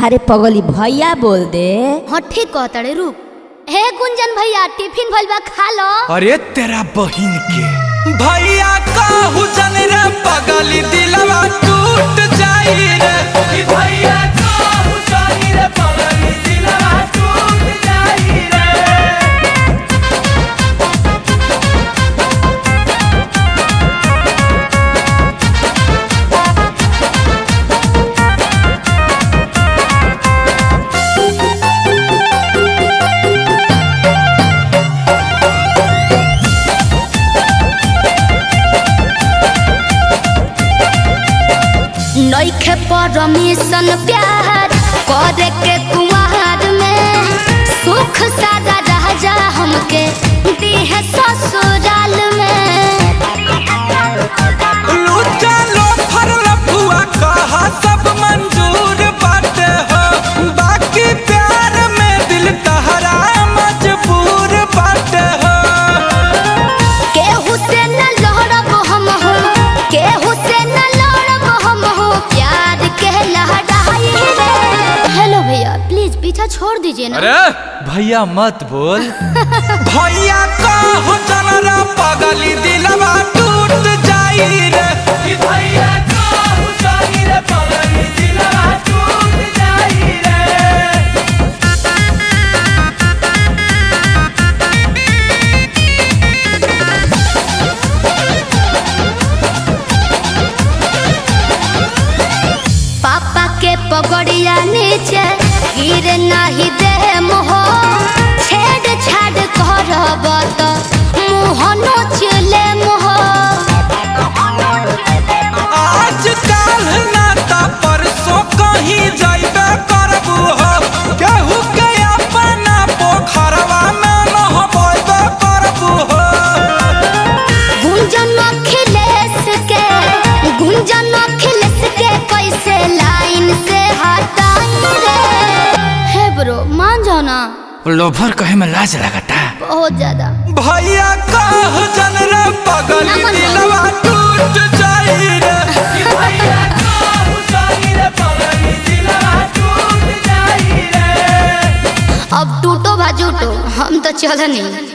अरे पगली भैया बोल दे। हाँ ठीक कहता रे, रुक। हे गुंजन भैया टिफिन भलवा खा लो। अरे तेरा बहिन के भैया कहू जन रे पगली दिलवा टूट जाई रे। भैया कहू जन रे पगली दिलवा टूट जाई रे। नइखे परमिशन प्यार करे के कुमार में, सुख सादा राजा हमके दीहे ससुराल में। लूटा लो फरल फुआ कहा सब मंजूर बाटे हो, बाकी प्यार में दिल तहरा मजबूर बाटे हो। केहू से न लड़ब हम हो, केहू से न लड़ब हम हो, प्यार के लहराई रे। हेलो भैया प्लीज पीछा छोड़ दीजिए ना। अरे भैया मत बोल। भैया कहू जनरा पगली दिलवा टूट जाई रे। भैया कहू जाई रे पगली दिलवा टूट जाई रे। पापा के पगड़िया नीचे गिर नहीं दे मोह, छेड़ छाड़ करब तो मुँह नोचले मोह। आज काल नाता परसों कहीं जाइबे करबू हो, केहू के अपना पोखरवा में नहबैबे करबू हो। गुंजन अखिलेश के, गुंजन अखिलेश के कैसे लाइन से हटाई रे। हे ब्रो मान जाओ ना। लोभर कहे में लाज लगता बहुत ज्यादा। भैया कह जन रे पगली दिलवा टूट जाई रे। भैया कहू जाई रे पगली दिलवा टूट जाई रे। अब टूटो भाजूटो हम तो चल नहीं।